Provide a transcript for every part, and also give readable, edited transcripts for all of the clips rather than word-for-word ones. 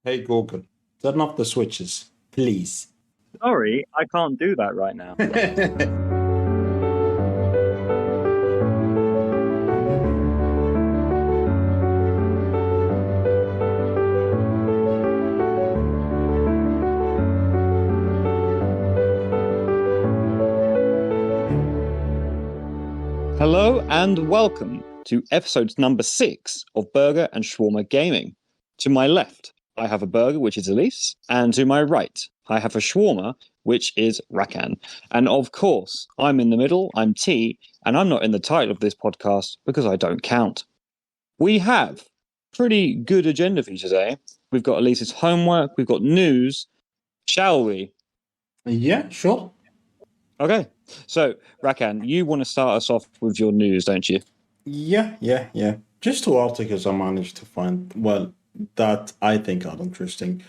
Hey Google, turn off the switches, please. Sorry, I can't do that right now. Hello and welcome to episode number 6 of Burger and Shawarma Gaming. To my left, I have a burger, which is Elise, and to my right, I have a shawarma, which is Rakan. And of course, I'm in the middle, I'm T, and I'm not in the title of this podcast because I don't count. We have pretty good agenda for you today. We've got Elise's homework, we've got news. Shall we? Yeah, sure. Okay. So, Rakan, you want to start us off with your news, don't you? Yeah. Just two articles I managed to find, well, that I think are interesting.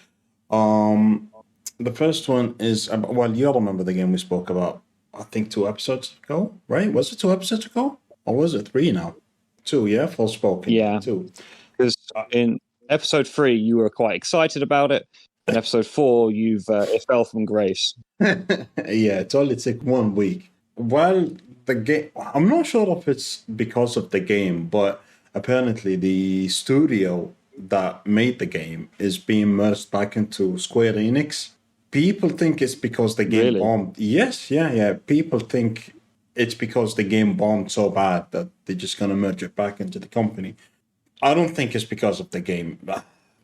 The first one is, well, you all remember the game we spoke about, I think 2 episodes ago, right? Was it 2 episodes ago? Or was it three now? Two, yeah? Forspoken. Yeah. Two. Because in episode 3, you were quite excited about it. In episode 4, it fell from grace. Yeah, it only took 1 week. Well, the game, I'm not sure if it's because of the game, but apparently the studio that made the game is being merged back into Square Enix. People think it's because the game Really? bombed. Yes, yeah. People think it's because the game bombed so bad that they're just going to merge it back into the company. I don't think it's because of the game.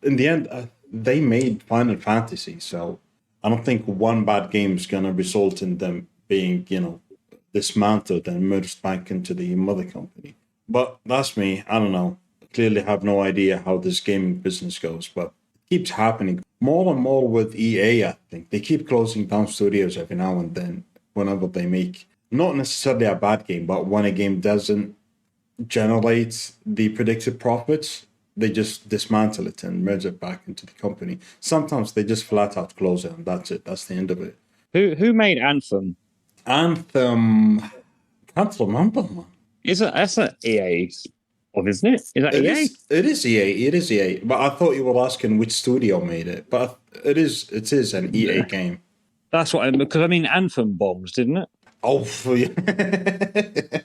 In the end, they made Final Fantasy, so I don't think one bad game is going to result in them being, dismantled and merged back into the mother company. But that's me. I don't know. Clearly have no idea how this gaming business goes, but it keeps happening more and more with EA. I think they keep closing down studios every now and then whenever they make not necessarily a bad game, but when a game doesn't generate the predicted profits, they just dismantle it and merge it back into the company. Sometimes they just flat out close it and that's it. That's the end of it. Who made Anthem? Anthem, can't remember, man. That's not EA, isn't it? Is that It EA? it is EA. It is EA. But I thought you were asking which studio made it. But it is an EA game. That's what because Anthem bombs, didn't it? Oh,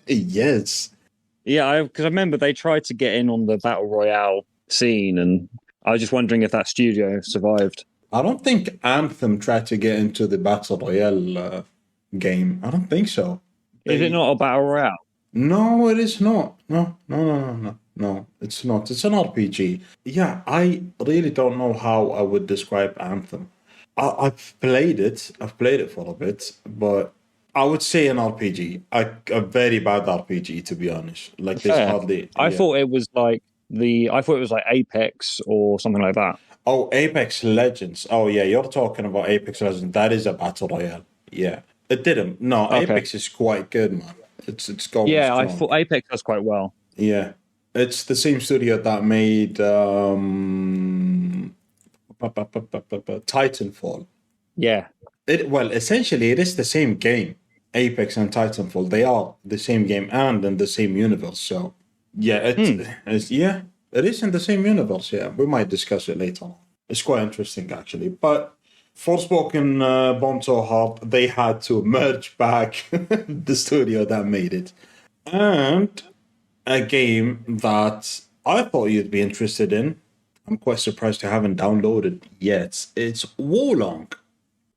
yes. Yeah, because I remember they tried to get in on the Battle Royale scene, and I was just wondering if that studio survived. I don't think Anthem tried to get into the Battle Royale game. I don't think so. Is it not a Battle Royale? No, it is not. No. It's not. It's an RPG. Yeah, I really don't know how I would describe Anthem. I've played it. I've played it for a bit, but I would say an RPG. A very bad RPG, to be honest. Like there's Fair. hardly. I Yeah. thought it was like Apex or something like that. Oh, Apex Legends. Oh yeah, you're talking about Apex Legends. That is a battle royale. Yeah, it didn't. No, Okay. Apex is quite good, man. It's going Yeah, I strong. thought Apex does quite well. Yeah, it's the same studio that made Titanfall. Yeah. Essentially, it is the same game. Apex and Titanfall, they are the same game and in the same universe. So, yeah, it is in the same universe. Yeah, we might discuss it later on. It's quite interesting, actually. But Forspoken bombed so hard, they had to merge back the studio that made it. And a game that I thought you'd be interested in. I'm quite surprised you haven't downloaded yet. It's Wolong.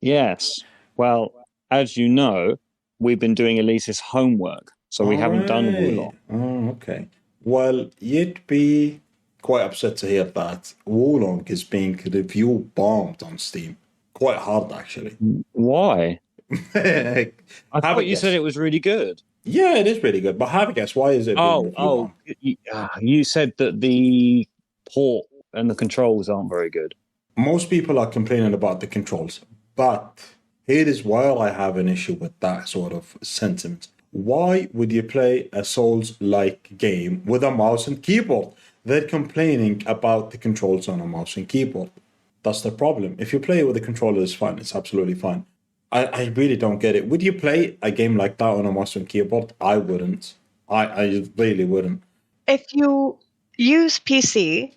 Yes. Well, as you know, we've been doing Elise's homework, so we haven't done Wulong. Oh, okay. Well, you'd be quite upset to hear that Wolong is being review bombed on Steam. Quite hard, actually. Why? I I thought you said it was really good. Yeah, it is really good. But have a guess. Why is it being review bombed? You said that the port and the controls aren't very good. Most people are complaining about the controls, but here is where I have an issue with that sort of sentiment. Why would you play a Souls-like game with a mouse and keyboard? They're complaining about the controls on a mouse and keyboard. That's the problem. If you play it with a controller, it's fine. It's absolutely fine. I really don't get it. Would you play a game like that on a mouse and keyboard? I wouldn't. I really wouldn't. If you use PC,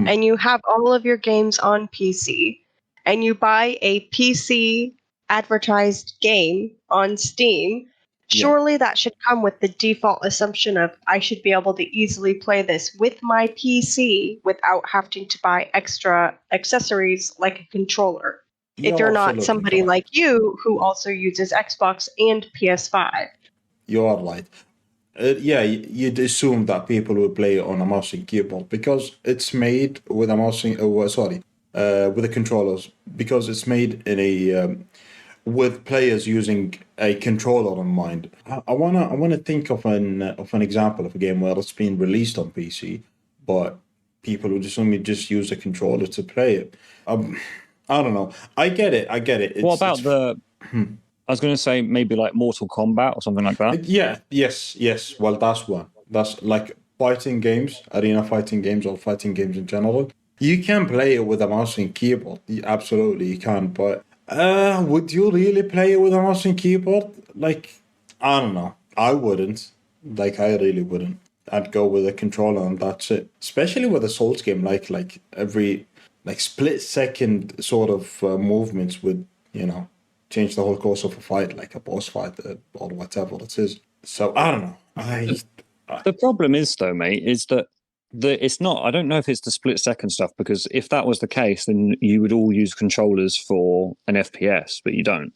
and you have all of your games on PC, and you buy a PC advertised game on Steam, surely that should come with the default assumption of I should be able to easily play this with my PC without having to buy extra accessories like a controller. If you're not somebody like you who also uses Xbox and PS5. You are right. You'd assume that people will play on a mouse and keyboard because it's made with a mouse and, with the controllers, because it's made in a with players using a controller in mind. I wanna think of an example of a game where it's been released on PC, but people would just use a controller to play it. I don't know. I get it. What about I was going to say maybe like Mortal Kombat or something like that. Yes. Well, that's one. That's like fighting games, arena fighting games, or fighting games in general. You can play it with a mouse and keyboard. Absolutely, you can. But would you really play it with a mouse and keyboard? Like, I don't know. I wouldn't. Like, I really wouldn't. I'd go with a controller and that's it. Especially with a Souls game, like every split second sort of movements would, change the whole course of a fight, like a boss fight or whatever it is. So I don't know. The problem is, though, mate, is that it's not. I don't know if it's the split second stuff, because if that was the case, then you would all use controllers for an FPS, but you don't.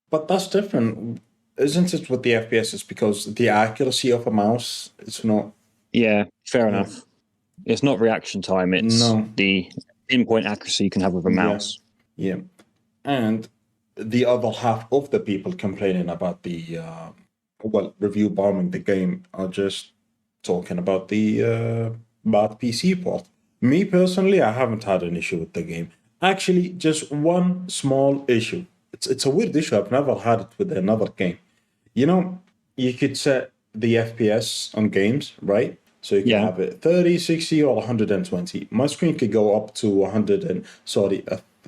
But that's different, isn't it? With the FPS, it's because the accuracy of a mouse is not. Yeah, fair enough. It's not reaction time. It's the pinpoint accuracy you can have with a mouse. Yeah. And the other half of the people complaining about the review bombing the game are just talking about the bad PC port. Me personally, I haven't had an issue with the game. Actually, just one small issue. It's a weird issue. I've never had it with another game. You could set the FPS on games, right? So you can have it 30, 60, or 120. My screen could go up to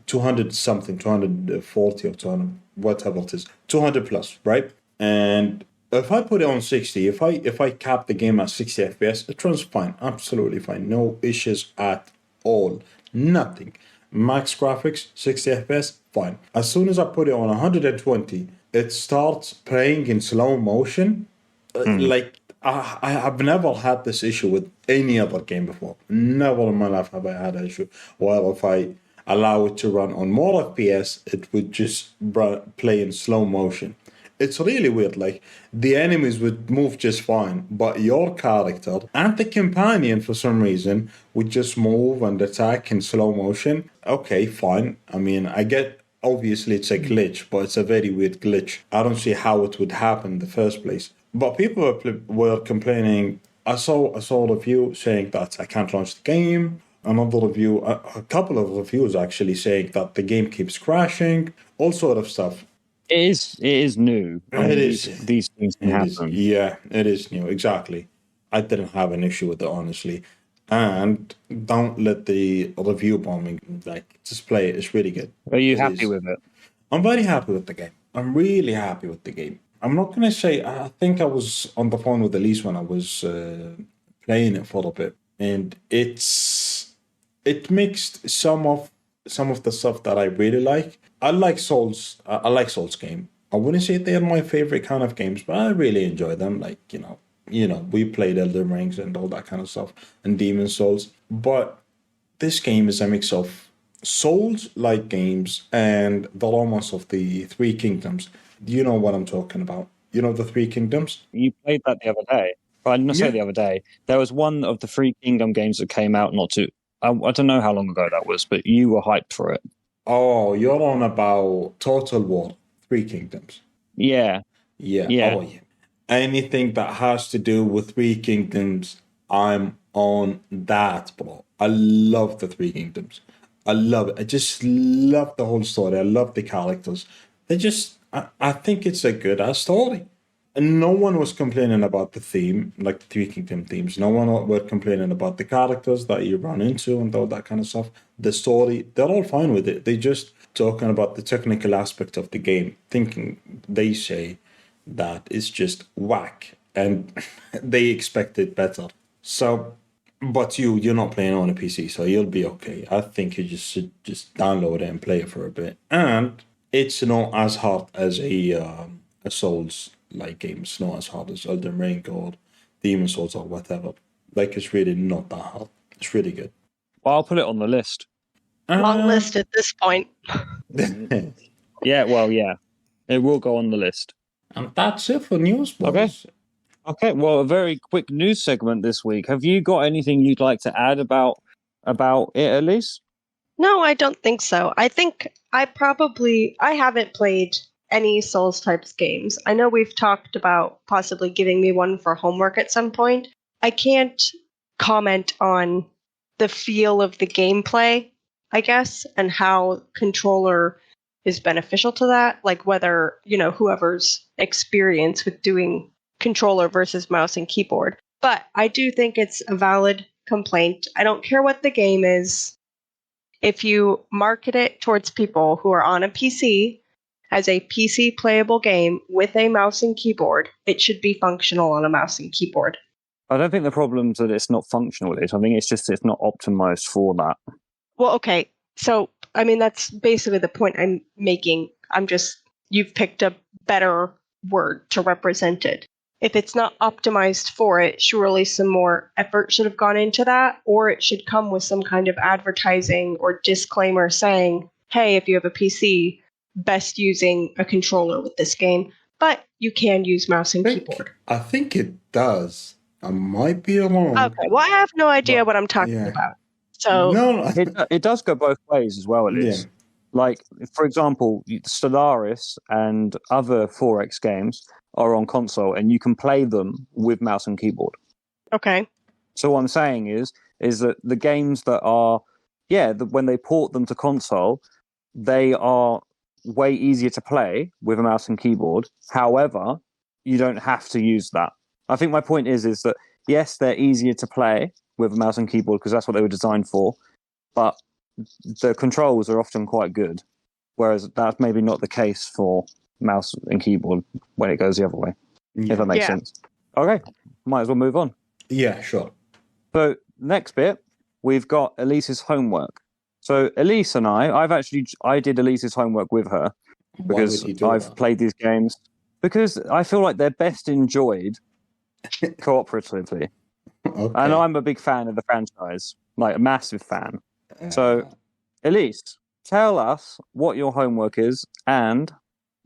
200 something, 240 or 200, whatever it is, 200 plus, right? And if I put it on 60, if I cap the game at 60 FPS, it runs fine, absolutely fine, no issues at all, nothing. Max graphics, 60 FPS, fine. As soon as I put it on 120, it starts playing in slow motion. Like, I've never had this issue with any other game before. Never in my life have I had an issue. Well, if I allow it to run on more FPS, it would just play in slow motion. It's really weird. Like, the enemies would move just fine, but your character and the companion, for some reason, would just move and attack in slow motion. Okay, fine. I mean, I get, obviously it's a glitch, but it's a very weird glitch. I don't see how it would happen in the first place. But people were complaining. I saw a review saying that I can't launch the game. Another review, a couple of reviews actually, saying that the game keeps crashing. All sort of stuff. It is new. It is. These things can happen. Yeah, it is new. Exactly. I didn't have an issue with it, honestly. And don't let the review bombing, just play it. It's really good. Are you happy with it? I'm very happy with the game. I'm really happy with the game. I'm not going to say, I think I was on the phone with Elise when I was playing it for a bit. And it mixed some of the stuff that I really like. I like Souls game. I wouldn't say they're my favorite kind of games, but I really enjoy them. Like, we played Elden Rings and all that kind of stuff, and Demon Souls. But this game is a mix of Souls-like games and the romance of the Three Kingdoms. Do you know what I'm talking about? You know the Three Kingdoms? You played that the other day. I didn't say the other day. There was one of the Three Kingdom games that came out I don't know how long ago that was, but you were hyped for it. Oh, you're on about Total War, Three Kingdoms. Yeah. Yeah. Oh, yeah. Anything that has to do with Three Kingdoms, I'm on that, bro. I love the Three Kingdoms. I love it. I just love the whole story. I love the characters. I think it's a good-ass story. And no one was complaining about the theme, like the Three Kingdom themes. No one were complaining about the characters that you run into and all that kind of stuff. The story, they're all fine with it. They just talking about the technical aspect of the game, they say that it's just whack and they expect it better. So But you're not playing on a PC, so you'll be okay. I think you just should just download it and play it for a bit. And it's not as hard as a Souls like game. It's not as hard as Elden Ring or Demon Souls or whatever. Like it's really not that hard. It's really good. Well, I'll put it on the list. Long list at this point. Yeah, well, yeah. It will go on the list. And that's it for news, boys. Okay, well, a very quick news segment this week. Have you got anything you'd like to add about it, Elise? No, I don't think so. I think I haven't played any Souls types games. I know we've talked about possibly giving me one for homework at some point. I can't comment on the feel of the gameplay, I guess, and how controller is beneficial to that. Like whether, whoever's experience with doing controller versus mouse and keyboard. But I do think it's a valid complaint. I don't care what the game is. If you market it towards people who are on a PC as a PC playable game with a mouse and keyboard, it should be functional on a mouse and keyboard. I don't think the problem's that it's not functional. I think it's just it's not optimized for that. Well, okay. So, I mean, that's basically the point I'm making. You've picked a better word to represent it. If it's not optimized for it, surely some more effort should have gone into that, or it should come with some kind of advertising or disclaimer saying, hey, if you have a PC, best using a controller with this game, but you can use mouse and keyboard. I think it does. I might be wrong. Okay, well, I have no idea what I'm talking about. So no. It does go both ways as well, Elise. Yeah. Like, for example, Stellaris and other 4X games are on console, and you can play them with mouse and keyboard. Okay. So what I'm saying is that the games that are, when they port them to console, they are way easier to play with a mouse and keyboard. However, you don't have to use that. I think my point is that, yes, they're easier to play with a mouse and keyboard because that's what they were designed for, but the controls are often quite good, whereas that's maybe not the case for mouse and keyboard when it goes the other way, if that makes sense. Okay, might as well move on. Yeah, sure. So next bit, we've got Elise's homework. So Elise and I did Elise's homework with her because I've played these games because I feel like they're best enjoyed cooperatively. Okay. And I'm a big fan of the franchise, like a massive fan. So Elise, tell us what your homework is and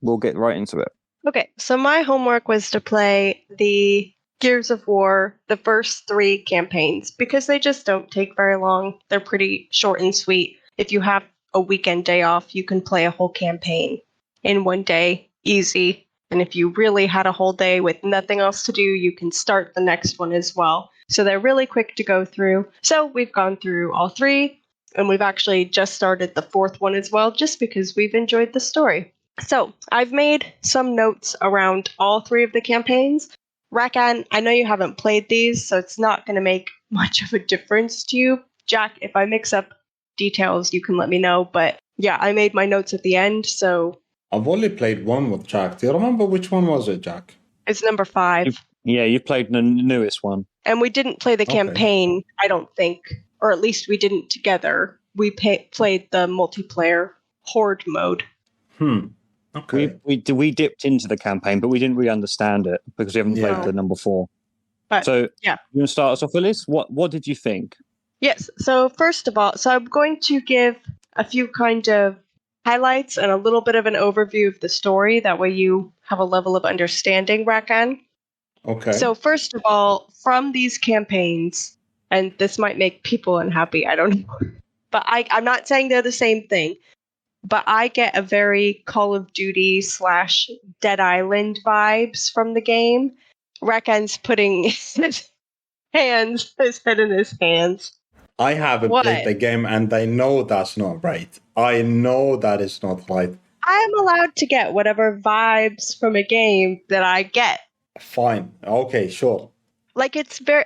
we'll get right into it. Okay, so my homework was to play the Gears of War, the first 3 campaigns, because they just don't take very long. They're pretty short and sweet. If you have a weekend day off, you can play a whole campaign in one day, easy. And if you really had a whole day with nothing else to do, you can start the next one as well. So they're really quick to go through. So we've gone through all 3, and we've actually just started the 4th one as well, just because we've enjoyed the story. So I've made some notes around all 3 of the campaigns. Rakan, I know you haven't played these, so it's not going to make much of a difference to you. Jack, if I mix up details, you can let me know. But yeah, I made my notes at the end, so... I've only played one with Jack. Do you remember which one was it, Jack? It's number 5. You played the newest one. And we didn't play the campaign, I don't think. Or at least we didn't together. We played the multiplayer Horde mode. Okay. We dipped into the campaign, but we didn't really understand it because we haven't played the number 4. But, so, you want to start us off, Elise? What did you think? Yes. So first of all, I'm going to give a few kind of highlights and a little bit of an overview of the story. That way you have a level of understanding, Rakan. Okay. So first of all, from these campaigns, and this might make people unhappy, I don't know, but I'm not saying they're the same thing, but I get a very Call of Duty / Dead Island vibes from the game. Rakan's putting his head in his hands. I haven't played the game, and I know that's not right. I know that is not right. I am allowed to get whatever vibes from a game that I get. Fine. Okay, sure. Like,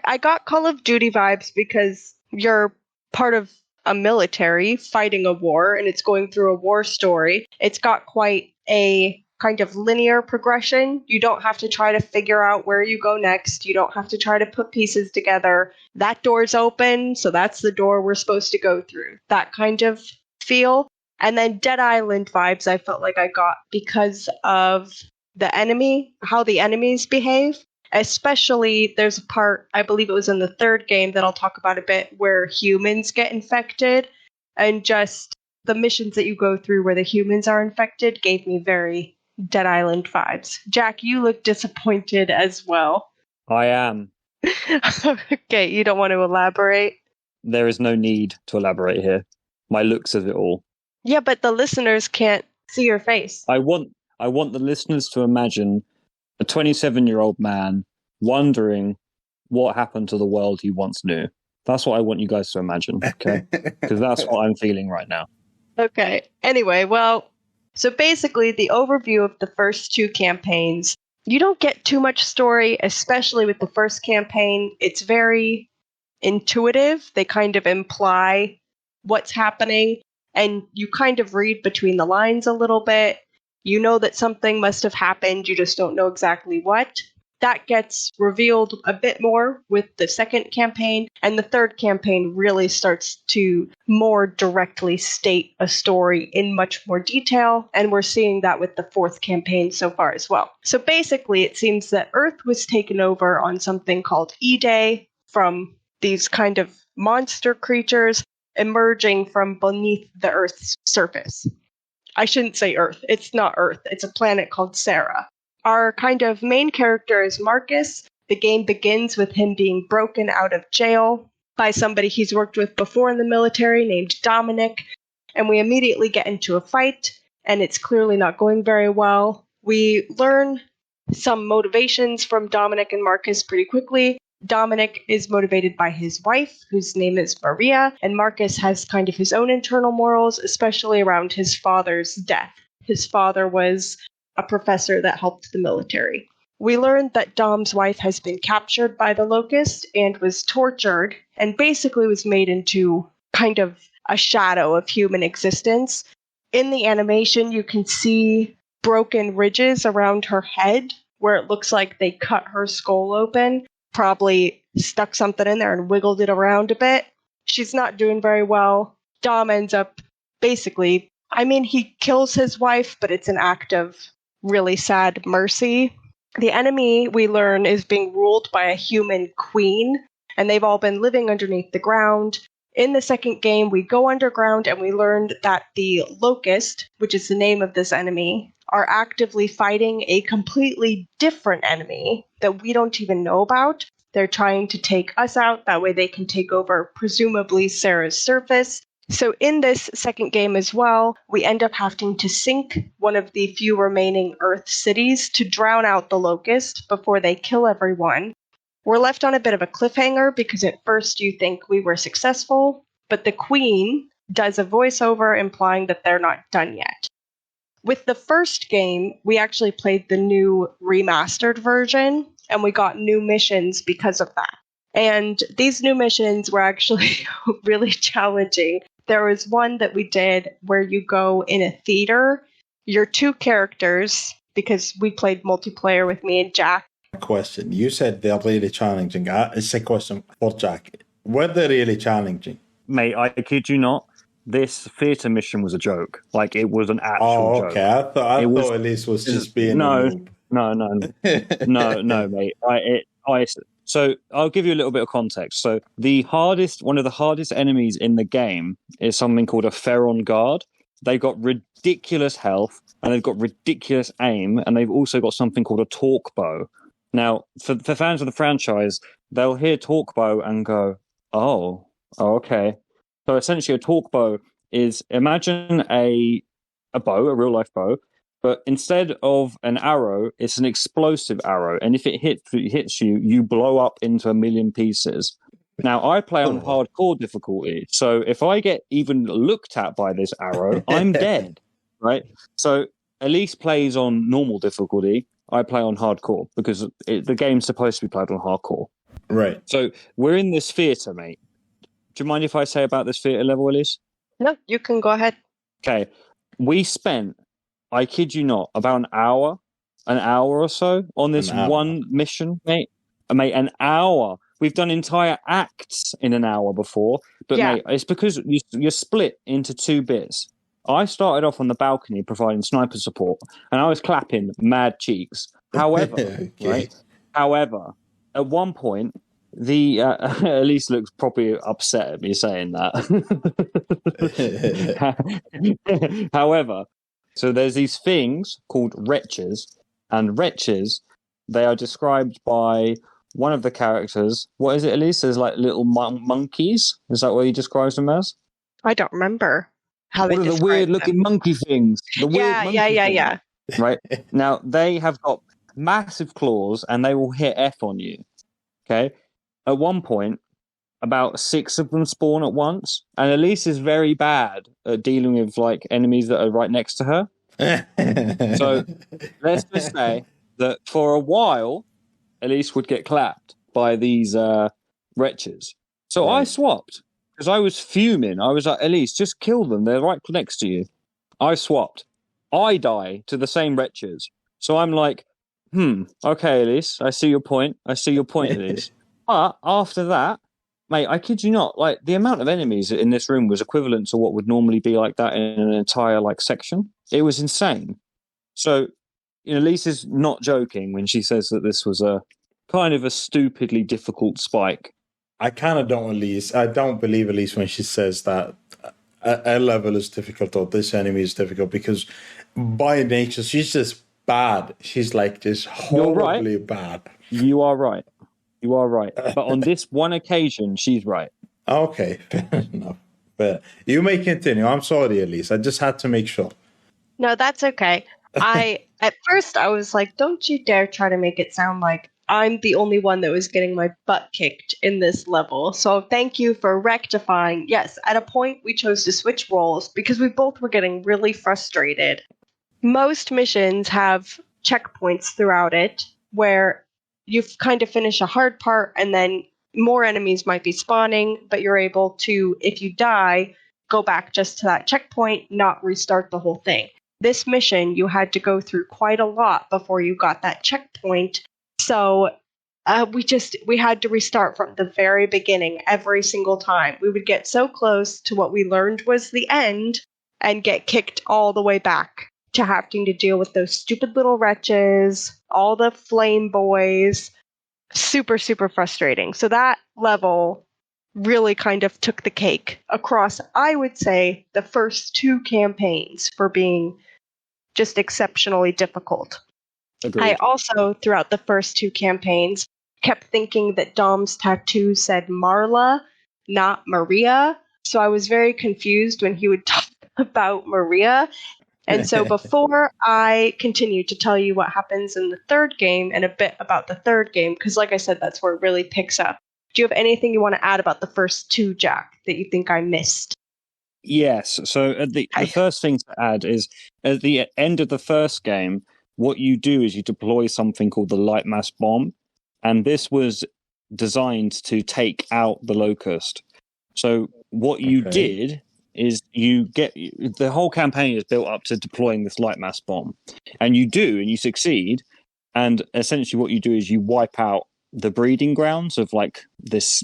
I got Call of Duty vibes because you're part of a military fighting a war, and it's going through a war story. It's got quite a kind of linear progression. You don't have to try to figure out where you go next. You don't have to try to put pieces together. That door's open, so that's the door we're supposed to go through. That kind of feel. And then Dead Island vibes I felt like I got because of the enemy, how the enemies behave. Especially, there's a part, I believe it was in the third game that I'll talk about a bit, where humans get infected. And just the missions that you go through where the humans are infected gave me very Dead Island vibes. Jack, you look disappointed as well. I am. Okay, you don't want to elaborate? There is no need to elaborate here. My looks of it all. Yeah, but the listeners can't see your face. I want the listeners to imagine a 27-year-old man wondering what happened to the world he once knew. That's what I want you guys to imagine, okay? Because that's what I'm feeling right now. Okay. Anyway, well, so basically the overview of the first two campaigns, you don't get too much story, especially with the first campaign. It's very intuitive. They kind of imply what's happening, and you kind of read between the lines a little bit. You know that something must have happened, you just don't know exactly what. That gets revealed a bit more with the second campaign, and the third campaign really starts to more directly state a story in much more detail, and we're seeing that with the fourth campaign so far as well. So basically, it seems that Earth was taken over on something called E-Day from these kind of monster creatures emerging from beneath the Earth's surface. I shouldn't say Earth. It's not Earth. It's a planet called Sarah. Our kind of main character is Marcus. The game begins with him being broken out of jail by somebody he's worked with before in the military named Dominic. And we immediately get into a fight, and it's clearly not going very well. We learn some motivations from Dominic and Marcus pretty quickly. Dominic is motivated by his wife, whose name is Maria, and Marcus has kind of his own internal morals, especially around his father's death. His father was a professor that helped the military. We learned that Dom's wife has been captured by the Locust and was tortured, and basically was made into kind of a shadow of human existence. In the animation, you can see broken ridges around her head, where it looks like they cut her skull open. Probably stuck something in there and wiggled it around a bit. She's not doing very well. Dom ends up basically, he kills his wife, but it's an act of really sad mercy. The enemy, we learn, is being ruled by a human queen, and they've all been living underneath the ground. In the second game, we go underground and we learned that the Locust, which is the name of this enemy, are actively fighting a completely different enemy that we don't even know about. They're trying to take us out. That way they can take over, presumably, Sarah's surface. So in this second game as well, we end up having to sink one of the few remaining Earth cities to drown out the Locust before they kill everyone. We're left on a bit of a cliffhanger because at first you think we were successful, but the Queen does a voiceover implying that they're not done yet. With the first game, we actually played the new remastered version, and we got new missions because of that. And these new missions were actually really challenging. There was one that we did where you go in a theater. Your two characters, because we played multiplayer with me and Jack. Question. You said they're really challenging. It's a question for Jack. Were they really challenging? Mate, I kid you not. This theatre mission was a joke. Like, it was an actual joke. Okay. I thought Elise was just being a noob. No, mate. So I'll give you a little bit of context. So one of the hardest enemies in the game is something called a Ferron Guard. They've got ridiculous health, and they've got ridiculous aim, and they've also got something called a torque bow. Now, for fans of the franchise, they'll hear torque bow and go, oh, okay. So essentially, a torque bow is, imagine a bow, a real life bow, but instead of an arrow, it's an explosive arrow, and if it hits you, you blow up into a million pieces. Now, I play on hardcore difficulty, so if I get even looked at by this arrow, I'm dead, right? So Elise plays on normal difficulty, I play on hardcore, because the game's supposed to be played on hardcore. Right. So we're in this theatre, mate. Do you mind if I say about this theatre level, Elise? No, you can go ahead. Okay. We spent I kid you not, about an hour or so on this An hour. one mission, mate. Mate, an hour. We've done entire acts in an hour before, but Yeah. mate, it's because you're split into two bits. I started off on the balcony providing sniper support, and I was clapping mad cheeks. However, Okay. right? However, at one point, the Elise looks probably upset at me saying that. However, so there's these things called wretches, and wretches, they are described by one of the characters. What is it, Elise? There's like little monkeys. Is that what he describes them as? I don't remember how What they are the describe weird-looking them. monkey things? The weird monkey things. Yeah. Right? Now, they have got massive claws, and they will hit F on you. Okay? At one point, about 6 of them spawn at once, and Elise is very bad at dealing with like enemies that are right next to her. So let's just say that for a while, Elise would get clapped by these wretches. So I Right. swapped because I was fuming. I was like, Elise, just kill them. They're right next to you. I swapped. I die to the same wretches. So I'm like, okay, Elise, I see your point. Elise. But after that, mate, I kid you not, like the amount of enemies in this room was equivalent to what would normally be like that in an entire like section. It was insane. So, Lisa's not joking when she says that this was a kind of a stupidly difficult spike. I kind of don't Elise. I don't believe Elise when she says that a level is difficult or this enemy is difficult, because by nature she's just bad. She's like just horribly bad. You are right. But on this one occasion, she's right. Okay, fair enough. But you may continue. I'm sorry, Elise. I just had to make sure. No, that's okay. At first I was like, don't you dare try to make it sound like I'm the only one that was getting my butt kicked in this level. So thank you for rectifying. Yes, at a point we chose to switch roles because we both were getting really frustrated. Most missions have checkpoints throughout it where you kind of finish a hard part and then more enemies might be spawning, but you're able to, if you die, go back just to that checkpoint, not restart the whole thing. This mission, you had to go through quite a lot before you got that checkpoint. So we had to restart from the very beginning every single time. We would get so close to what we learned was the end and get kicked all the way back to having to deal with those stupid little wretches, all the flame boys. Super, super frustrating. So that level really kind of took the cake across, I would say, the first 2 campaigns for being just exceptionally difficult. Agreed. I also, throughout the first 2 campaigns, kept thinking that Dom's tattoo said Marla, not Maria. So I was very confused when he would talk about Maria. And so before I continue to tell you what happens in the 3rd game and a bit about the 3rd game, because like I said, that's where it really picks up. Do you have anything you want to add about the first 2, Jack, that you think I missed? Yes. So the first thing to add is at the end of the first game, what you do is you deploy something called the light mass bomb. And this was designed to take out the locust. So what you did is the whole campaign is built up to deploying this light mass bomb. And you succeed. And essentially what you do is you wipe out the breeding grounds of like this,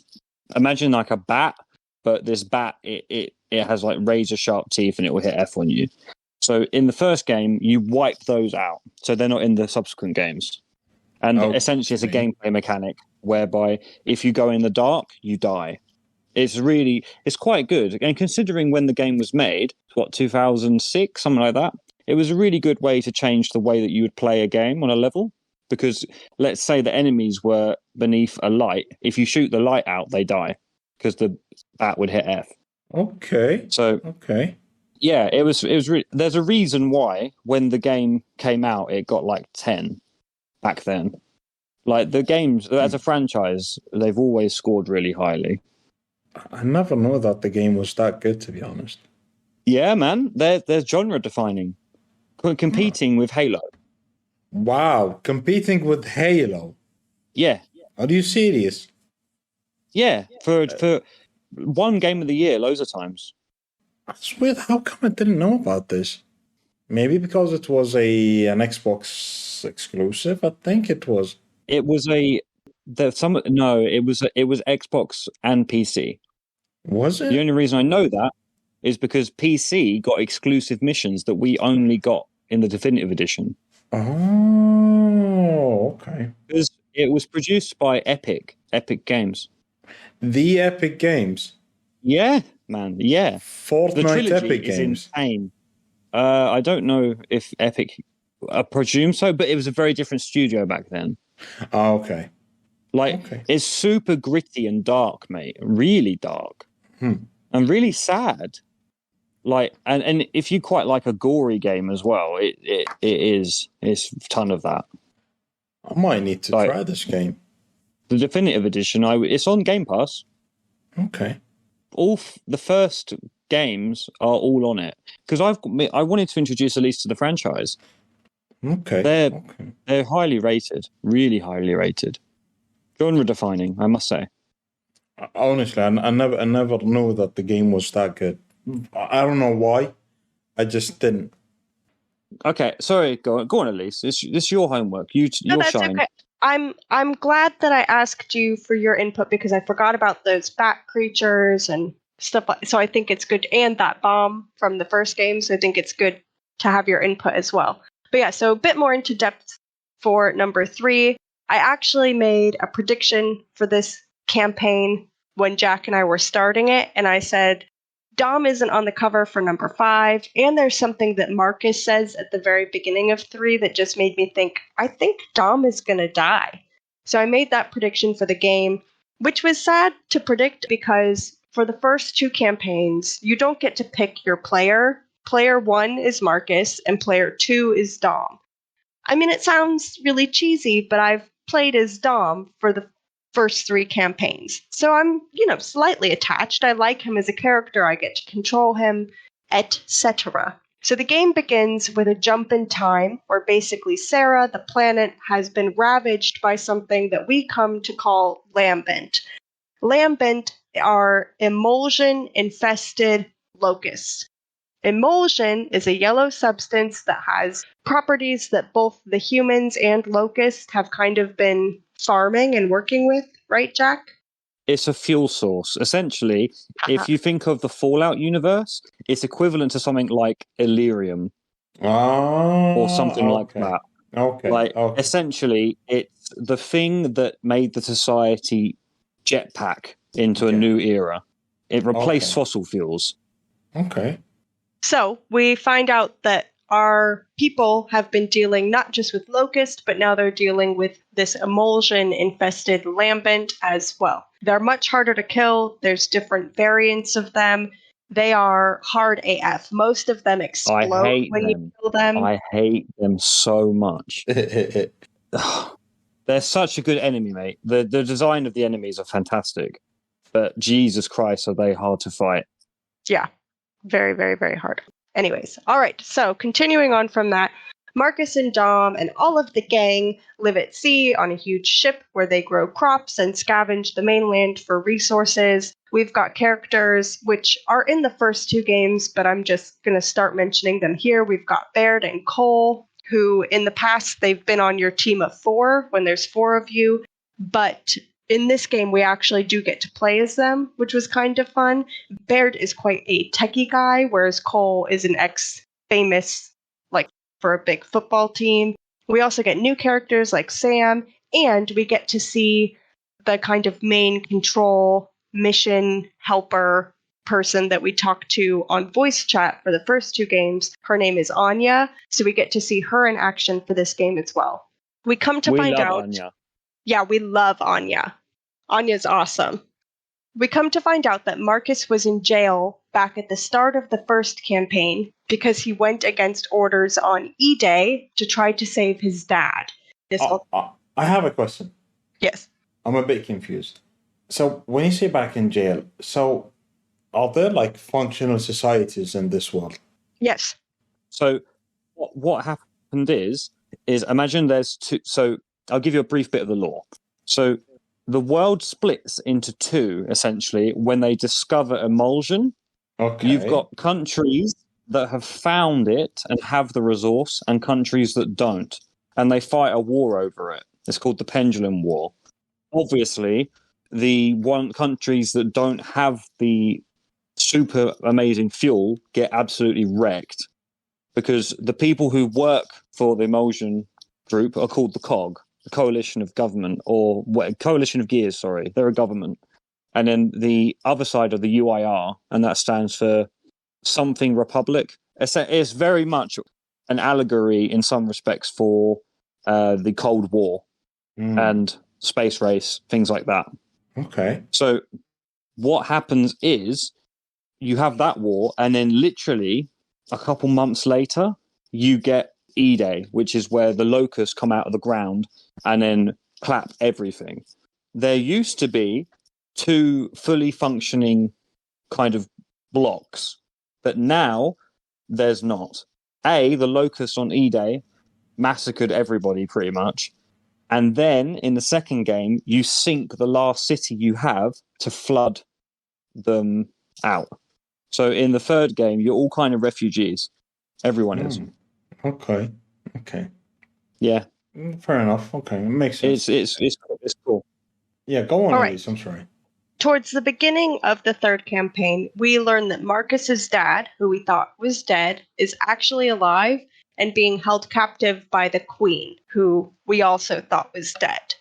imagine like a bat, but this bat, it has like razor sharp teeth and it will hit F on you. So in the first game, you wipe those out. So they're not in the subsequent games. And essentially it's a gameplay mechanic whereby if you go in the dark, you die. It's quite good. And considering when the game was made, 2006, something like that, it was a really good way to change the way that you would play a game on a level. Because let's say the enemies were beneath a light. If you shoot the light out, they die because the bat would hit F. Okay. So, yeah, it was there's a reason why when the game came out, it got like 10 back then. Like the games, as a franchise, they've always scored really highly. I never knew that the game was that good, to be honest. Yeah, man. They're genre defining. Competing with Halo. Wow, competing with Halo. Yeah. Are you serious? Yeah, for one game of the year, loads of times. That's weird. How come I didn't know about this? Maybe because it was an Xbox exclusive. I think it was. It was it was Xbox and PC. Was The it? only reason I know that is because PC got exclusive missions that we only got in the definitive edition. Oh, okay. Because it was produced by Epic Games. The Epic Games. Yeah, man. Yeah. Fortnite The trilogy Epic is Games. insane. I don't know if Epic, I presume so, but it was a very different studio back then. Oh, okay. It's super gritty and dark, mate. Really dark. And really sad. And if you quite like a gory game as well, it's a ton of that. I might need to try this game. The definitive edition, it's on Game Pass. Okay. The first games are all on it because I wanted to introduce Elise to the franchise. Okay. They're highly rated, really highly rated, genre defining, I must say. Honestly, I never knew that the game was that good. I don't know why. I just didn't. Okay, sorry. Go on, Elise. This your homework. You're shine. Okay. I'm glad that I asked you for your input because I forgot about those bat creatures and stuff. So I think it's good, and that bomb from the first game. So I think it's good to have your input as well. But yeah, so a bit more into depth for number 3. I actually made a prediction for this campaign when Jack and I were starting it, and I said Dom isn't on the cover for number 5, and there's something that Marcus says at the very beginning of 3 that just made me think, I think Dom is going to die. So I made that prediction for the game, which was sad to predict because for the first 2 campaigns, you don't get to pick your player. Player 1 is Marcus, and player 2 is Dom. I mean, it sounds really cheesy, but I've played as Dom for the first 3 campaigns. So I'm, slightly attached. I like him as a character. I get to control him, etc. So the game begins with a jump in time where basically Sarah, the planet, has been ravaged by something that we come to call lambent. Lambent are emulsion-infested locusts. Emulsion is a yellow substance that has properties that both the humans and locusts have kind of been farming and working with, right, Jack? It's a fuel source. Essentially, if you think of the Fallout universe, it's equivalent to something like Illyrium. Or something like that. Okay. Essentially, it's the thing that made the society jetpack into a new era. It replaced fossil fuels. Okay. So we find out that our people have been dealing not just with locust, but now they're dealing with this emulsion-infested lambent as well. They're much harder to kill. There's different variants of them. They are hard AF. Most of them explode when you kill them. I hate them so much. They're such a good enemy, mate. The design of the enemies are fantastic. But Jesus Christ, are they hard to fight. Yeah. Very, very, very hard. Anyways, all right. So continuing on from that, Marcus and Dom and all of the gang live at sea on a huge ship where they grow crops and scavenge the mainland for resources. We've got characters which are in the first 2 games, but I'm just going to start mentioning them here. We've got Baird and Cole, who in the past they've been on your team of 4 when there's 4 of you, but in this game, we actually do get to play as them, which was kind of fun. Baird is quite a techie guy, whereas Cole is an ex-famous, for a big football team. We also get new characters like Sam, and we get to see the kind of main control mission helper person that we talked to on voice chat for the first 2 games. Her name is Anya, so we get to see her in action for this game as well. We find out... Anya. Yeah, we love Anya. Anya's awesome. We come to find out that Marcus was in jail back at the start of the first campaign because he went against orders on E-Day to try to save his dad. I have a question. Yes. I'm a bit confused. So when you say back in jail, so are there functional societies in this world? Yes. So what happened is imagine there's 2... So I'll give you a brief bit of the lore. So the world splits into 2, essentially, when they discover emulsion. Okay. You've got countries that have found it and have the resource, and countries that don't. And they fight a war over it. It's called the Pendulum War. Obviously, the countries that don't have the super amazing fuel get absolutely wrecked, because the people who work for the Emulsion group are called the COG, the Coalition of Government, or Coalition of Gears, sorry. They're a government. And then the other side of the UIR, and that stands for something Republic. It's very much an allegory in some respects for the Cold War and space race, things like that. Okay. So what happens is you have that war, and then literally a couple months later, you get E-Day, which is where the locusts come out of the ground and then clap everything. There used to be 2 fully functioning kind of blocks, but now there's not. The locusts on E-Day massacred everybody pretty much. And then in the second game, you sink the last city you have to flood them out. So in the third game, you're all kind of refugees. Everyone is. Okay. Yeah. Fair enough. Okay, it makes sense. It's cool. Yeah, go on, All right. Elise. I'm sorry. Towards the beginning of the third campaign, we learn that Marcus's dad, who we thought was dead, is actually alive and being held captive by the Queen, who we also thought was dead.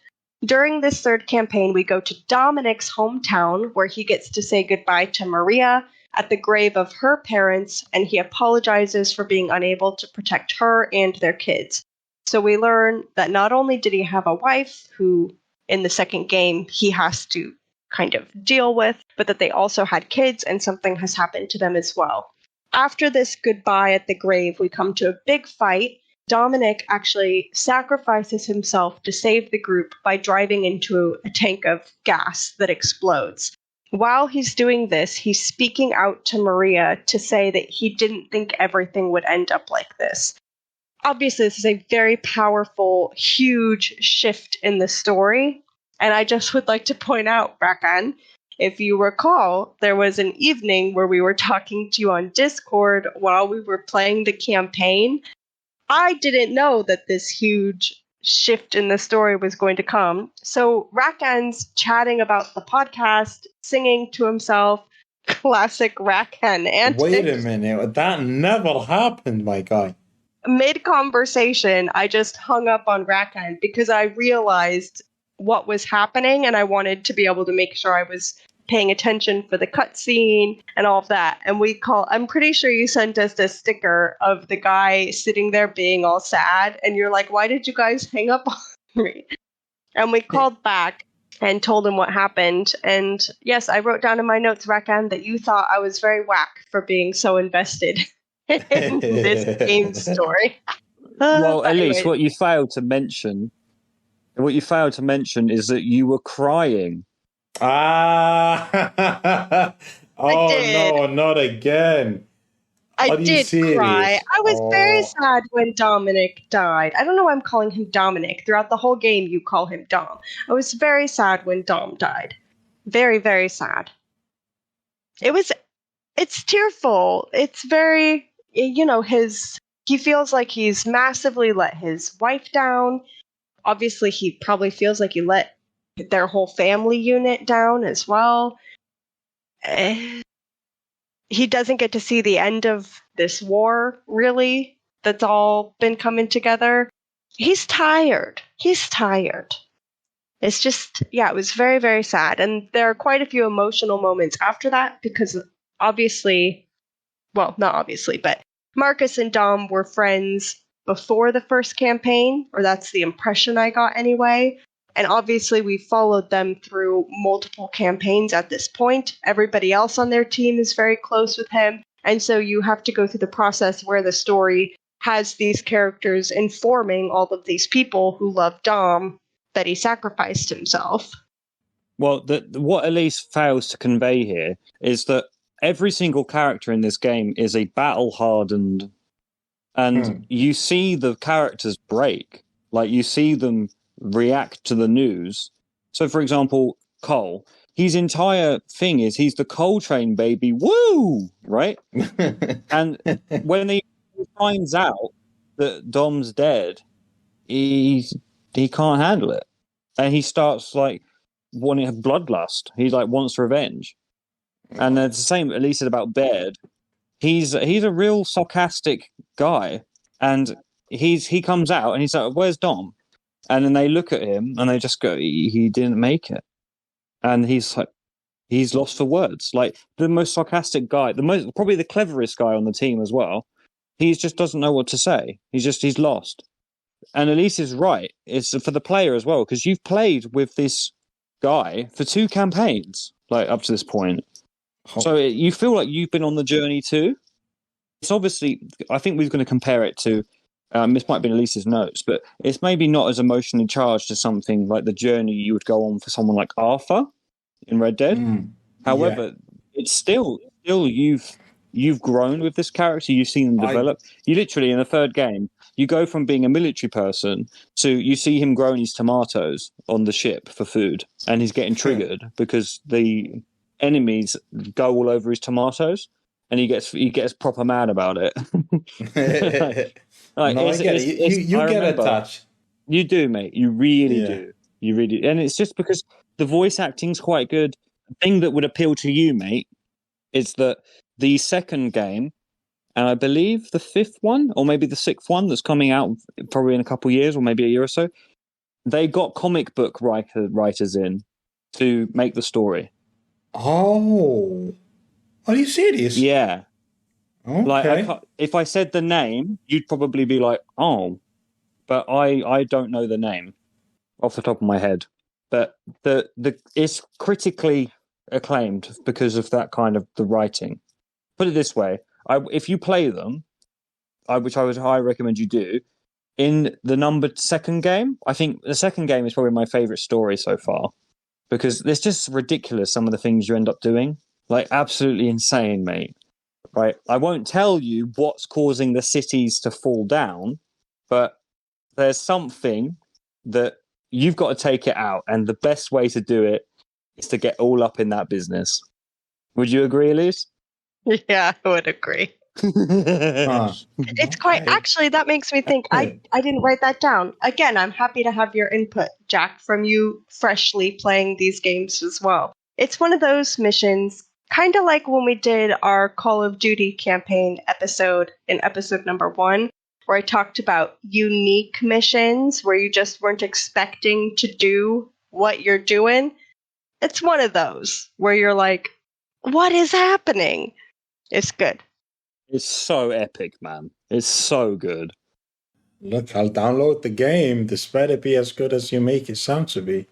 During this third campaign, we go to Dominic's hometown, where he gets to say goodbye to Maria at the grave of her parents, and he apologizes for being unable to protect her and their kids. So we learn that not only did he have a wife, who in the second game he has to kind of deal with, but that they also had kids, and something has happened to them as well. After this goodbye at the grave, we come to a big fight. Dominic actually sacrifices himself to save the group by driving into a tank of gas that explodes. While he's doing this, he's speaking out to Maria to say that he didn't think everything would end up like this. Obviously, this is a very powerful, huge shift in the story. And I just would like to point out, Rakan, if you recall, there was an evening where we were talking to you on Discord while we were playing the campaign. I didn't know that this huge shift in the story was going to come. So Rakan's chatting about the podcast, singing to himself, classic Rakan antics. Wait a minute, that never happened, my guy. Mid-conversation, I just hung up on Rakan because I realized what was happening, and I wanted to be able to make sure I was paying attention for the cutscene and all of that. And I'm pretty sure you sent us a sticker of the guy sitting there being all sad, and you're like, why did you guys hang up on me? And we called back and told him what happened. And yes, I wrote down in my notes, Rakan, that you thought I was very whack for being so invested in this game story. Well, Elise, anyways. what you failed to mention is that you were crying. Ah! Oh no, not again. I did cry. I was very sad when Dominic died. I don't know why I'm calling him Dominic. Throughout the whole game, you call him Dom. I was very sad when Dom died. Very, very sad. It's tearful. It's very, he feels like he's massively let his wife down. Obviously, he probably feels like he let their whole family unit down as well. He doesn't get to see the end of this war, really, that's all been coming together. He's tired. It's just, it was very, very sad. And there are quite a few emotional moments after that, because obviously, well, not obviously, but Marcus and Dom were friends before the first campaign, or that's the impression I got anyway. And obviously we followed them through multiple campaigns at this point. Everybody else on their team is very close with him. And so you have to go through the process where the story has these characters informing all of these people who love Dom that he sacrificed himself. Well, what Elise fails to convey here is that every single character in this game is a battle-hardened, and you see the characters break. Like, you see them react to the news. So, for example, Cole, his entire thing is he's the Coltrane baby, woo, right? And when he finds out that Dom's dead, he can't handle it, and he starts like wanting bloodlust. He like wants revenge, and it's the same. Elise said about Baird. He's a real sarcastic guy, and he comes out and he's like, "Where's Dom?" And then they look at him and they just go, "He didn't make it," and he's like, he's lost for words. Like the most sarcastic guy, probably the cleverest guy on the team as well. He just doesn't know what to say. He's lost. And Elise is right. It's for the player as well, because you've played with this guy for 2 campaigns, like up to this point. So you feel like you've been on the journey too. It's obviously, I think we're going to compare it to, this might be Elise's notes, but it's maybe not as emotionally charged as something like the journey you would go on for someone like Arthur in Red Dead. However, it's still you've grown with this character. You've seen him develop. You literally, in the 3rd game, you go from being a military person to you see him growing his tomatoes on the ship for food, and he's getting triggered because the enemies go all over his tomatoes, and he gets proper mad about it. I get it. You get a touch. You do, mate. You really do. You really do. And it's just because the voice acting's quite good. The thing that would appeal to you, mate, is that the 2nd game, and I believe the 5th one, or maybe the 6th one that's coming out probably in a couple of years, or maybe a year or so, they got comic book writers in to make the story. Oh. Are you serious? Yeah. Okay. Like, if I said the name, you'd probably be like, oh, but I don't know the name off the top of my head. But it's critically acclaimed because of that kind of the writing. Put it this way, if you play them, which I would highly recommend you do, in the numbered 2nd game, I think the 2nd game is probably my favourite story so far, because it's just ridiculous some of the things you end up doing. Like, absolutely insane, mate. Right? I won't tell you what's causing the cities to fall down, but there's something that you've got to take it out, and the best way to do it is to get all up in that business. Would you agree, Elise? Yeah, I would agree. It's quite actually that makes me think I didn't write that down. Again, I'm happy to have your input, Jack, from you freshly playing these games as well. It's one of those missions, kind of like when we did our Call of Duty campaign episode in episode number 1, where I talked about unique missions where you just weren't expecting to do what you're doing. It's one of those where you're like, what is happening? It's good. It's so epic, man. It's so good. Look, I'll download the game. This better be as good as you make it sound to be.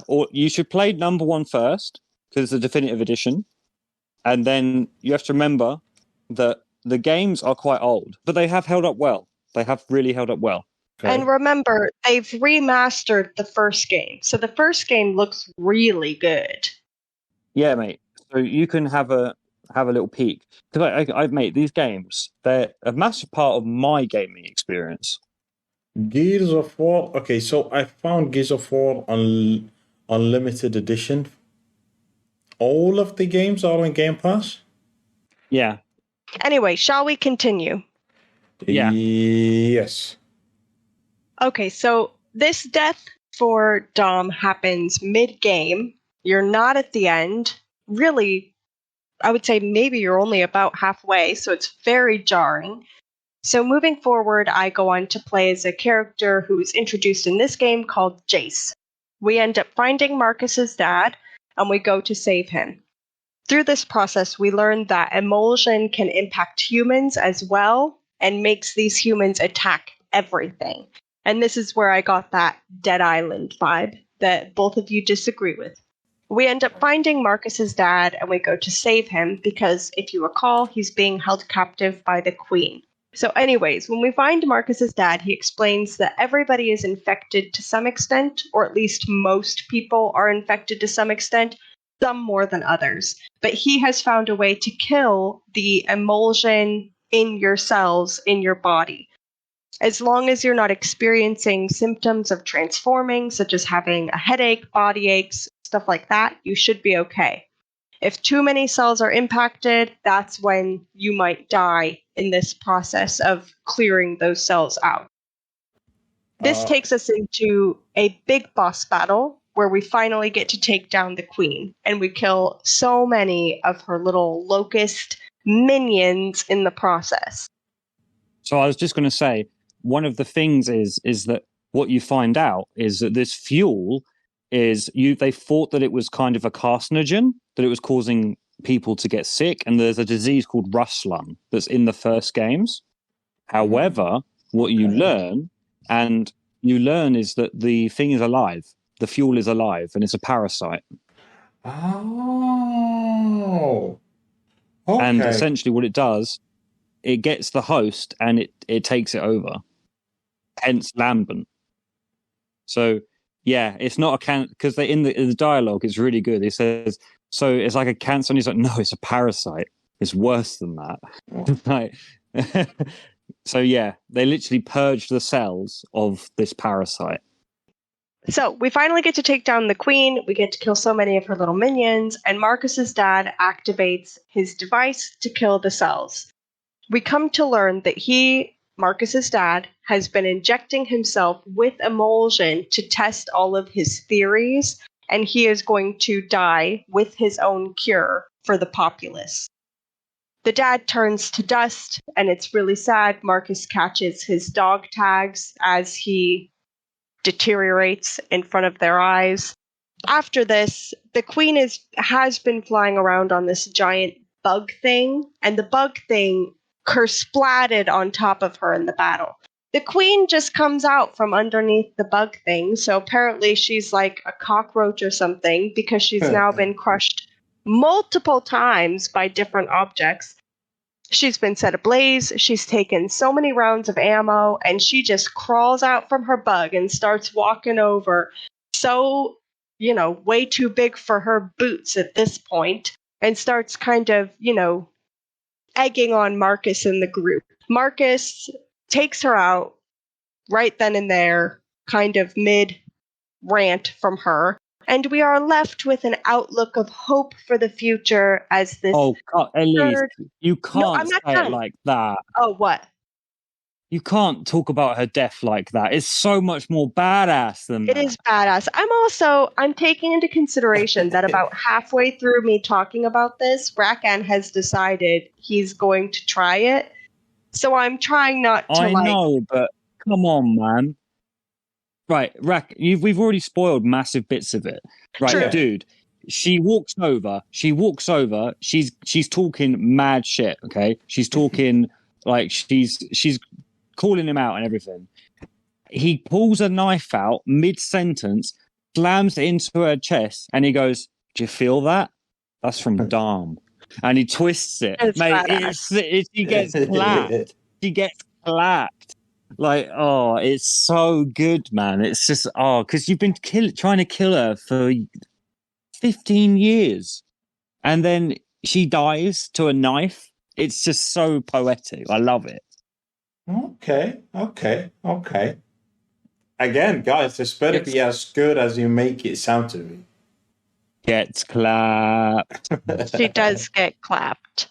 Or you should play number 1 first, because it's a definitive edition. And then you have to remember that the games are quite old, but they have held up well. They have really held up well. Okay. And remember, they've remastered the first game. So the first game looks really good. Yeah, mate. So you can have a little peek. Because I've made these games, they're a massive part of my gaming experience. Gears of War. Okay, so I found Gears of War on Unlimited Edition. All of the games are on Game Pass? Yeah. Anyway, shall we continue? Yeah. Yes. Okay, so this death for Dom happens mid-game. You're not at the end. Really, I would say maybe you're only about halfway, so it's very jarring. So moving forward, I go on to play as a character who is introduced in this game called Jace. We end up finding Marcus's dad, and we go to save him. Through this process, we learn that emulsion can impact humans as well, and makes these humans attack everything. And this is where I got that Dead Island vibe that both of you disagree with. We end up finding Marcus's dad, and we go to save him because, if you recall, he's being held captive by the Queen. So anyways, when we find Marcus's dad, he explains that everybody is infected to some extent, or at least most people are infected to some extent, some more than others. But he has found a way to kill the emulsion in your cells, in your body. As long as you're not experiencing symptoms of transforming, such as having a headache, body aches, stuff like that, you should be okay. If too many cells are impacted, that's when you might die in this process of clearing those cells out. This takes us into a big boss battle where we finally get to take down the queen, and we kill so many of her little locust minions in the process. So I was just going to say, one of the things is that what you find out is that this fuel is they thought that it was kind of a carcinogen, that it was causing people to get sick, and there's a disease called rust lung that's in the first games. However, what you learn is that the thing is alive. The fuel is alive, and it's a parasite. Oh. Okay. And essentially what it does, it gets the host and it takes it over. Hence lambent. So yeah, it's not a cancer, because in the dialogue it's really good. It says, so it's like a cancer, and he's like, no, it's a parasite. It's worse than that. Like, so yeah, they literally purge the cells of this parasite. So we finally get to take down the queen. We get to kill so many of her little minions, and Marcus's dad activates his device to kill the cells. We come to learn that Marcus's dad, has been injecting himself with emulsion to test all of his theories, and he is going to die with his own cure for the populace. The dad turns to dust, and it's really sad. Marcus catches his dog tags as he deteriorates in front of their eyes. After this, the queen has been flying around on this giant bug thing, and the bug thing kersplatted on top of her in the battle. The queen just comes out from underneath the bug thing, so apparently she's like a cockroach or something, because she's now been crushed multiple times by different objects. She's been set ablaze, she's taken so many rounds of ammo, and she just crawls out from her bug and starts walking over. So, way too big for her boots at this point, and starts kind of, egging on Marcus and the group. Marcus takes her out right then and there, kind of mid-rant from her, and we are left with an outlook of hope for the future as this... Oh, God, Elise, you can't say it like that. Oh, what? You can't talk about her death like that. It's so much more badass than that. It is badass. I'm taking into consideration that about halfway through me talking about this, Rakan has decided he's going to try it. So I'm trying not to I know, but come on, man. Right, we've already spoiled massive bits of it. Right, True. Dude, she walks over, she's talking mad shit, okay? She's talking like she's calling him out and everything. He pulls a knife out mid-sentence, slams it into her chest, and he goes, "Do you feel that? That's from Dom." And he twists it. Mate, she gets clapped. She gets clapped. Like, oh, it's so good, man. It's just, because you've been trying to kill her for 15 years. And then she dies to a knife. It's just so poetic. I love it. Okay. Again, guys, this better be as good as you make it sound to me. Gets clapped. She does get clapped.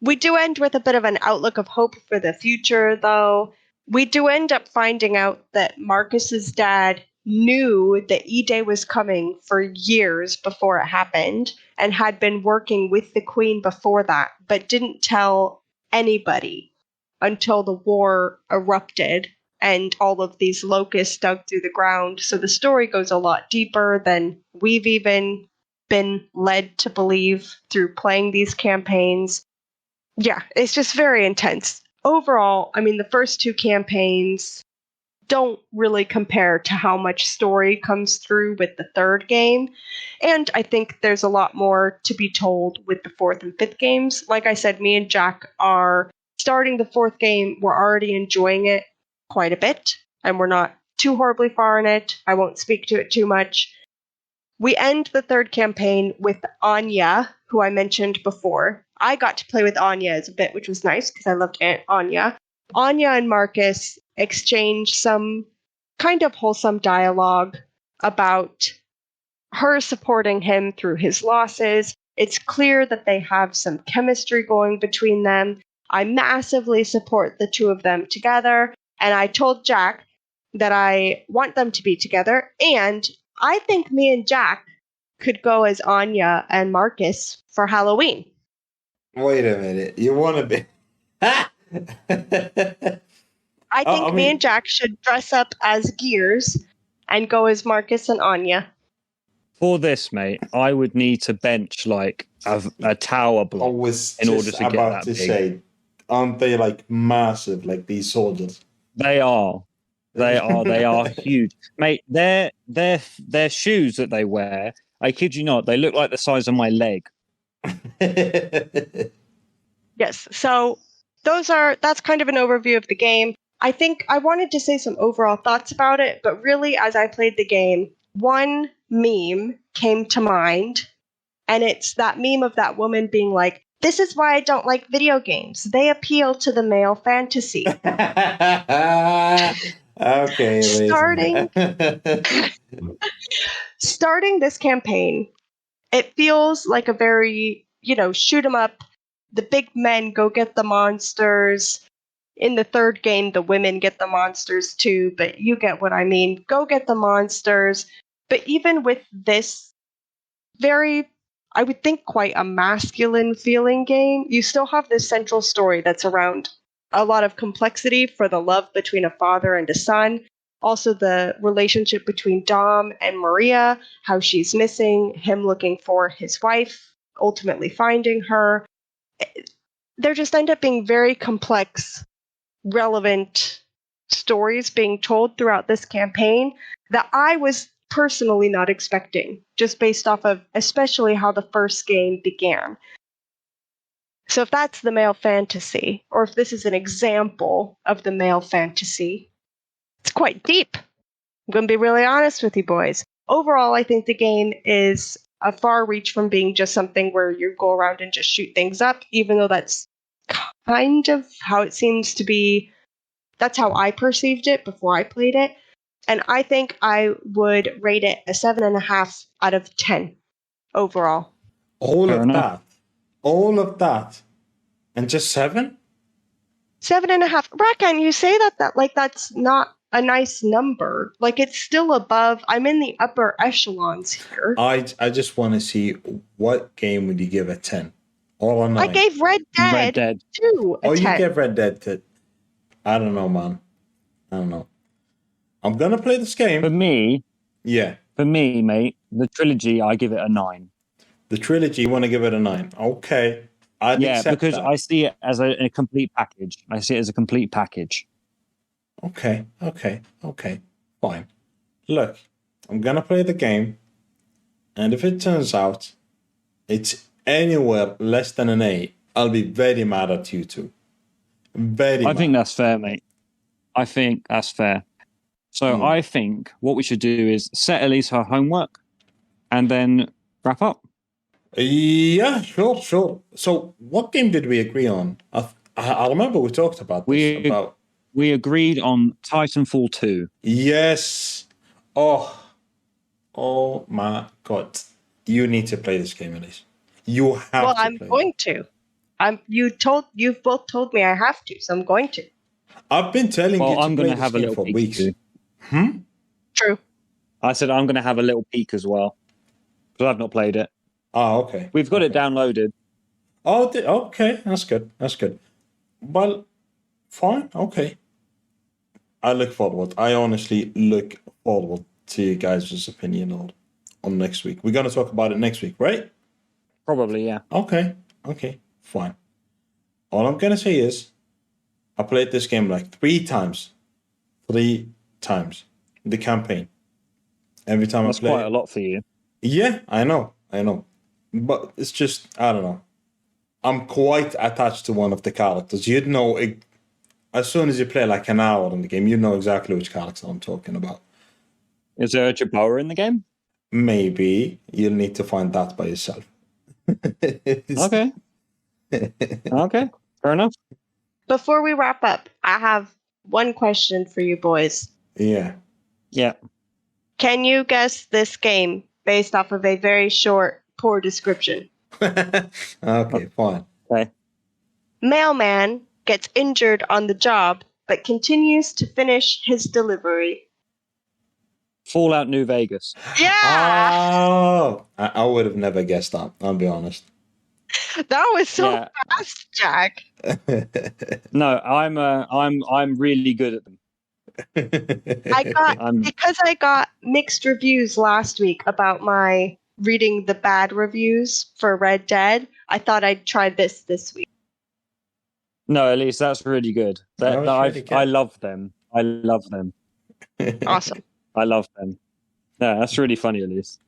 We do end with a bit of an outlook of hope for the future, though. We do end up finding out that Marcus's dad knew that E-Day was coming for years before it happened, and had been working with the Queen before that, but didn't tell anybody until the war erupted and all of these locusts dug through the ground. So the story goes a lot deeper than we've even been led to believe through playing these campaigns. Yeah, it's just very intense. Overall, the first two campaigns don't really compare to how much story comes through with the third game. And I think there's a lot more to be told with the fourth and fifth games. Like I said, me and Jack are starting the fourth game. We're already enjoying it quite a bit, and we're not too horribly far in it. I won't speak to it too much. We end the third campaign with Anya, who I mentioned before. I got to play with Anya as a bit, which was nice because I loved Anya. Anya and Marcus exchange some kind of wholesome dialogue about her supporting him through his losses. It's clear that they have some chemistry going between them. I massively support the two of them together. And I told Jack that I want them to be together. And I think me and Jack could go as Anya and Marcus for Halloween. Wait a minute. You want to be... I think me and Jack should dress up as Gears and go as Marcus and Anya. For this, mate, I would need to bench like a tower block in order to get that big. Say, aren't they like massive, like these soldiers? They are huge, mate. Their shoes that they wear, I kid you not, they look like the size of my leg. Yes, so that's kind of an overview of the game. I think I wanted to say some overall thoughts about it, but really, as I played the game, one meme came to mind, and it's that meme of that woman being like, "This is why I don't like video games. They appeal to the male fantasy." Okay. Starting this campaign, it feels like a very, shoot 'em up. The big men go get the monsters. In the third game, the women get the monsters too, but you get what I mean. Go get the monsters. But even with this very, I would think, quite a masculine feeling game, you still have this central story that's around a lot of complexity for the love between a father and a son. Also, the relationship between Dom and Maria, how she's missing, him looking for his wife, ultimately finding her. There just end up being very complex, relevant stories being told throughout this campaign that I was personally not expecting, just based off of especially how the first game began. So if that's the male fantasy, or if this is an example of the male fantasy, it's quite deep. I'm going to be really honest with you boys. Overall, I think the game is a far reach from being just something where you go around and just shoot things up, even though that's kind of how it seems to be. That's how I perceived it before I played it. And I think I would rate it a 7.5 out of 10 overall. All of that, and just 7? 7.5. Rakan, you say that like that's not a nice number. Like, it's still above. I'm in the upper echelons here. I just want to see, what game would you give a 10? All or 9? I gave Red Dead 2 a 10. You gave Red Dead 10. I don't know, man. I don't know. I'm gonna play this game. For me, mate, the trilogy, I give it a 9. The trilogy, you want to give it a 9? Okay, because that. I see it as a complete package. Okay, fine. Look, I'm gonna play the game, and if it turns out it's anywhere less than an 8, I'll be very mad at you two. I think that's fair, mate. I think that's fair. So I think what we should do is set Elise her homework and then wrap up. Yeah, sure. So what game did we agree on? I remember we talked about this. We agreed on Titanfall 2. Yes. Oh my God. You need to play this game, Elise. You have to. Well, I'm going to. You've both told me I have to, so I'm going to. I've been telling you to I'm play going to have a little for peek weeks. Too. True. I said I'm going to have a little peek as well, because I've not played it. Oh, okay. We've got it downloaded. Oh, okay. That's good. Well, fine. Okay. I honestly look forward to you guys' opinion on next week. We're going to talk about it next week, right? Probably, yeah. Okay. Fine. All I'm going to say is, I played this game like 3 times. 3 times. The campaign. Every time That's I play. That's quite a lot for you. Yeah, I know. But it's just, I don't know. I'm quite attached to one of the characters. You'd know, as soon as you play like an hour in the game, you know exactly which character I'm talking about. Is there a Jabora in the game? Maybe. You'll need to find that by yourself. Okay. Okay, fair enough. Before we wrap up, I have one question for you boys. Yeah. Yeah. Can you guess this game based off of a very short, poor description. Okay, fine. Okay. Mailman gets injured on the job, but continues to finish his delivery. Fallout New Vegas. Yeah! Oh, I would have never guessed that. I'll be honest. That was so Yeah. fast, Jack. No, I'm really good at them. Because I got mixed reviews last week about my reading the bad reviews for Red Dead. I thought I'd try this week. No, Elise, that's really good. Really good. I love them. I love them. Awesome. I love them. Yeah, that's really funny, Elise.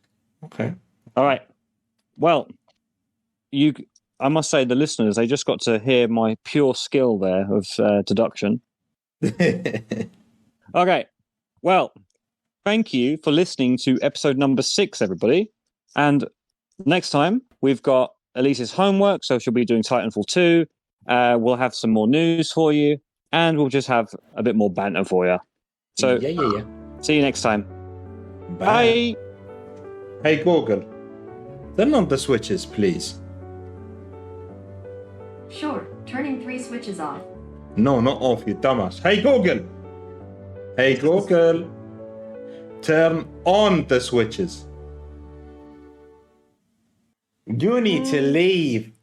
Okay. All right. Well, I must say, the listeners, they just got to hear my pure skill there of deduction. Okay. Well, thank you for listening to episode number 6, everybody. And next time, we've got Elise's homework, so she'll be doing Titanfall 2. We'll have some more news for you, and we'll just have a bit more banter for you. So, yeah. see you next time. Bye. Bye. Hey, Google. Turn on the switches, please. Sure, turning 3 switches off. No, not off, you dumbass. Hey, Google. Hey, Google. Turn on the switches. You need to leave.